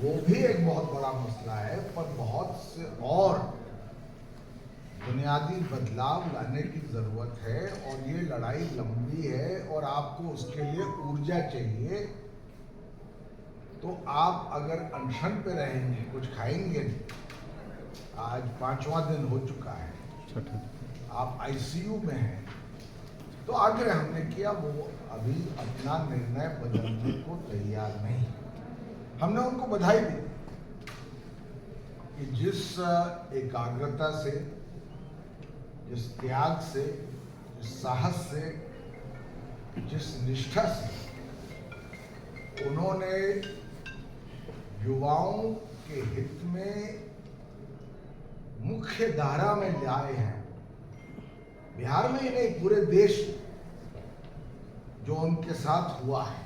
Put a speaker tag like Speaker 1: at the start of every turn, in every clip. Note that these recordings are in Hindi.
Speaker 1: वो भी एक बहुत बड़ा मसला है, पर बहुत से और बुनियादी बदलाव लाने की ज़रूरत है और ये लड़ाई लंबी है और आपको उसके लिए ऊर्जा चाहिए। तो आप अगर अनशन पे रहेंगे, कुछ खाएंगे नहीं, आज 5वां दिन हो चुका है, आप आईसीयू में हैं, तो आग्रह हमने किया वो अभी अपना निर्णय बदलने को तैयार नहीं। हमने उनको बधाई दी कि जिस एकाग्रता से, जिस त्याग से, जिस साहस से, जिस निष्ठा से उन्होंने युवाओं के हित में मुख्य धारा में लाए हैं, बिहार में ही नहीं पूरे देश जो उनके साथ हुआ है,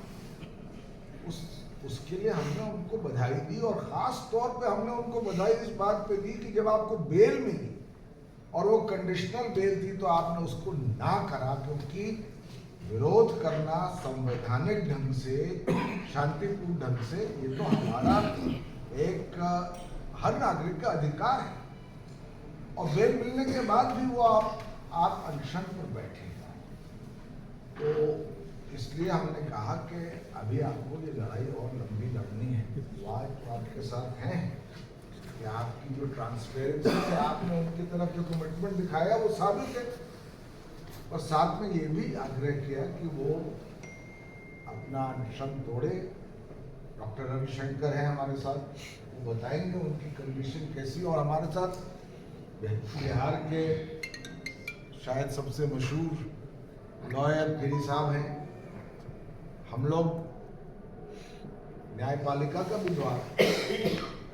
Speaker 1: उसके लिए हमने उनको बधाई दी। और खास तौर पे हमने उनको बधाई इस बात पे दी कि जब आपको बेल मिली और वो कंडीशनल बेल थी तो आपने उसको ना करा, क्योंकि विरोध करना संवैधानिक ढंग से, शांतिपूर्ण ढंग से, ये तो हमारा एक हर नागरिक का अधिकार है। और बेल मिलने के बाद भी वो आप अनशन पर बैठे, तो इसलिए हमने कहा कि अभी आपको ये लड़ाई और लंबी लड़नी है। वो आज तो आपके साथ हैं कि आपकी जो ट्रांसपेरेंसी से आपने उनकी तरफ जो कमिटमेंट दिखाया वो साबित है, और साथ में ये भी आग्रह किया कि वो अपना अनशन तोड़े। डॉक्टर रविशंकर हैं हमारे साथ, वो बताएंगे उनकी कंडीशन कैसी। और हमारे साथ बिहार के शायद सबसे मशहूर लॉयर गिरी साहब हैं। हम लोग न्यायपालिका का भी द्वार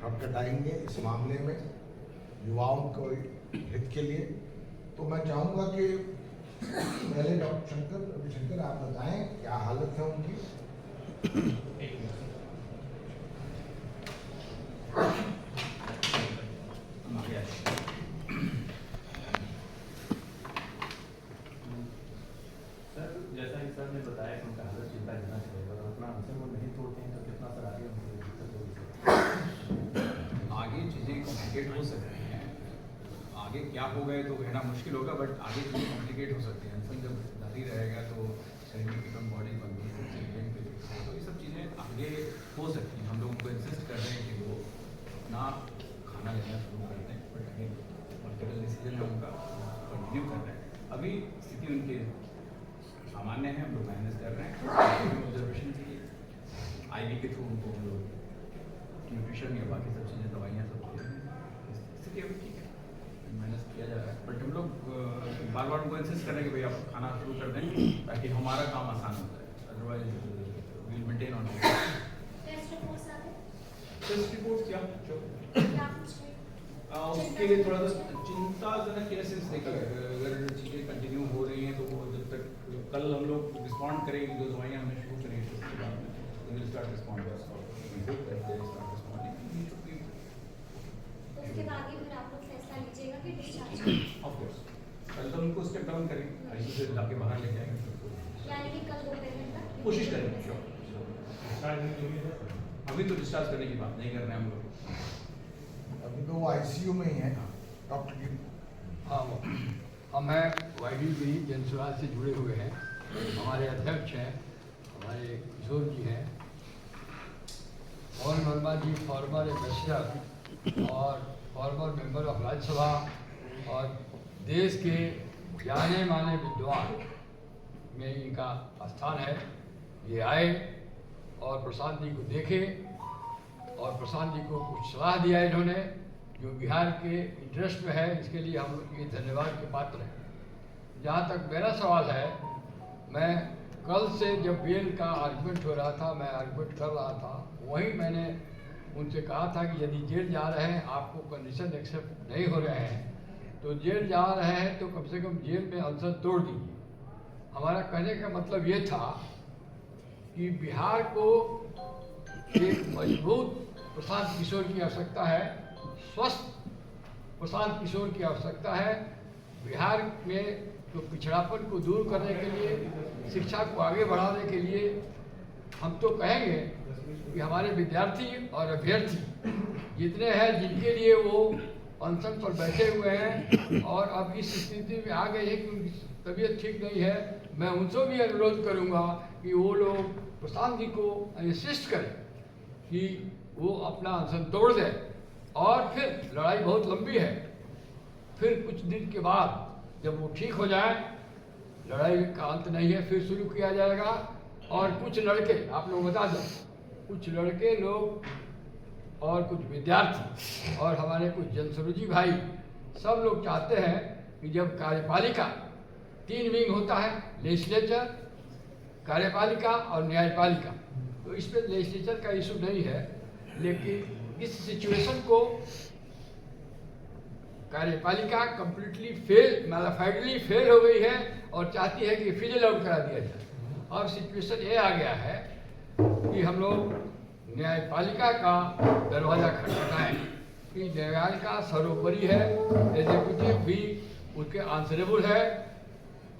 Speaker 1: खटखटाएंगे इस मामले में युवाओं को हित के लिए। तो मैं चाहूँगा कि पहले डॉक्टर रविशंकर आप बताएं क्या हालत है उनकी।
Speaker 2: जैसा कि सर ने बताया कि उनका हालत चिंताजनक है और अपना अनशन वो नहीं तोड़ते हैं तो कितना सर आगे उनको दिक्कत होगी।
Speaker 3: आगे चीज़ें कॉम्प्लिकेट हो सकती हैं, आगे क्या होगा तो कहना मुश्किल होगा, बट आगे चीज़ें कॉम्प्लिकेट हो सकती हैं। अनशन जब जारी रहेगा तो शरीर की कम बॉडी बनती है, तो ये सब चीज़ें आगे हो सकती हैं। हम लोग उनको इंसिस्ट कर रहे हैं कि वो अपना खाना लेना शुरू कर दें, बट अगेन पॉलिटिकल डिसीजन है उनका, कंटिन्यू कर रहे हैं। अभी स्थिति उनकी सामान्य है, हम लोग मैनेज कर रहे हैं ऑब्जर्वेशन के लिए। IV के थ्रू उनको हम लोग न्यूट्रिशन या बाकी सब चीज़ें, दवाइयाँ सब चीज़ें, स्थिति अभी ठीक है, मैनेज किया जा रहा है। बट हम लोग बार बार उनको इंसिस्ट कर रहे हैं कि भाई आप खाना शुरू कर दें ताकि हमारा काम आसान हो जाए, otherwise will maintain on. Test report क्या उसके लिए थोड़ा सा चिंताजनक केसेस देखा गया। अगर चीज़ें कंटिन्यू हो रही हैं तो वो जब तक कल हम लोग रिस्पॉन्ड करेंगे, जो दवाइयाँ हमने शुरू करी है उसके बाद में विल स्टार्ट रिस्पॉन्ड।
Speaker 4: उसके बाद ही फिर आप लोग फैसला लीजिएगा कि डिस्चार्ज
Speaker 3: ऑफ कोर्स कल तो उनको स्टेप डाउन करेंगे, आईसीयू से लाके बाहर लेके आएंगे,
Speaker 4: यानी कि कल दोपहर तक
Speaker 3: कोशिश करेंगे। अभी तो डिस्चार्ज करने की बात नहीं कर रहे हैं हम लोग,
Speaker 1: अभी तो वो आईसीयू में ही है डॉक्टर गिरी।
Speaker 5: हाँ, हम हैं YD गिरी जनसुराज से जुड़े हुए हैं। हमारे अध्यक्ष हैं हमारे किशोर जी हैं, पवन वर्मा जी फॉर्मर एम्बेसडर और फॉर्मर मेंबर ऑफ राज्यसभा और देश के जाने माने विद्वान में इनका स्थान है। ये आए और प्रशांत जी को देखे और प्रशांत जी को कुछ सलाह दिया इन्होंने जो बिहार के इंटरेस्ट में है, इसके लिए हम लोग ये धन्यवाद के पात्र हैं। जहाँ तक मेरा सवाल है, मैं कल से जब बेल का आर्गूमेंट हो रहा था, मैं आर्गूमेंट कर रहा था, वहीं मैंने उनसे कहा था कि यदि जेल जा रहे हैं, आपको कंडीशन एक्सेप्ट नहीं हो रहे हैं, तो जेल जा रहे हैं तो कम से कम जेल में अनशन तोड़ दीजिए। हमारा कहने का मतलब ये था कि बिहार को एक मजबूत प्रशांत किशोर की आवश्यकता है, स्वस्थ प्रशांत किशोर की आवश्यकता है। बिहार में तो पिछड़ापन को दूर करने के लिए, शिक्षा को आगे बढ़ाने के लिए हम तो कहेंगे कि हमारे विद्यार्थी और अभ्यर्थी जितने हैं जिनके लिए वो अनशन पर बैठे हुए हैं और अब इस स्थिति में आ गए हैं कि उनकी तबीयत ठीक नहीं है, मैं उनसे भी अनुरोध करूंगा कि वो लोग प्रशांत जी को इंसिस्ट करें कि वो अपना अनशन तोड़ दें और फिर लड़ाई बहुत लंबी है, फिर कुछ दिन के बाद जब वो ठीक हो जाए, लड़ाई का अंत नहीं है, फिर शुरू किया जाएगा। और कुछ लड़के, आप लोग बता दो, कुछ लड़के लोग और कुछ विद्यार्थी और हमारे कुछ जनसुरजी भाई सब लोग चाहते हैं कि जब कार्यपालिका 3 विंग होता है, लेजिस्लेचर, कार्यपालिका और न्यायपालिका, तो इस पर लेजिस्लेचर का इशू नहीं है, लेकिन इस सिचुएशन को कार्यपालिका कंप्लीटली फेल, मैलाफाइडली फेल हो गई है और चाहती है कि फिजल आउट करा दिया जाए। अब सिचुएशन ये आ गया है कि हम लोग न्यायपालिका का दरवाजा खटखटाएं कि न्यायपालिका सर्वोपरि है, एग्जीक्यूटिव भी उसके आंसरेबल है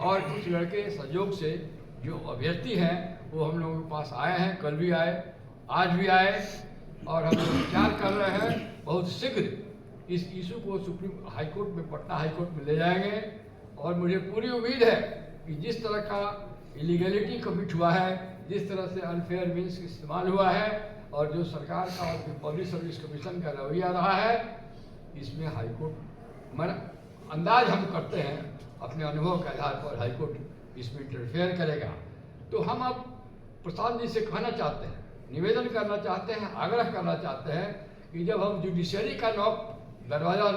Speaker 5: और कुछ लड़के संयोग से जो अभ्यर्थी हैं वो हम लोगों के पास आए हैं, कल भी आए, आज भी आए और हम लोग विचार कर रहे हैं बहुत शीघ्र इस इशू को सुप्रीम हाईकोर्ट में, पटना हाईकोर्ट में ले जाएंगे। और मुझे पूरी उम्मीद है कि जिस तरह का इलीगलिटी कमिट हुआ है, जिस तरह से अनफेयर मीन्स इस्तेमाल हुआ है और जो सरकार का और पब्लिक सर्विस कमीशन का रवैया रहा है, इसमें हाईकोर्ट मन अंदाज हम करते हैं अपने अनुभव के आधार पर हाईकोर्ट इसमें इंटरफेयर करेगा। तो हम अब प्रशांत जी से कहना चाहते हैं, निवेदन करना चाहते हैं, आग्रह करना चाहते हैं कि जब हम जुडिशरी का नॉक दरवाजा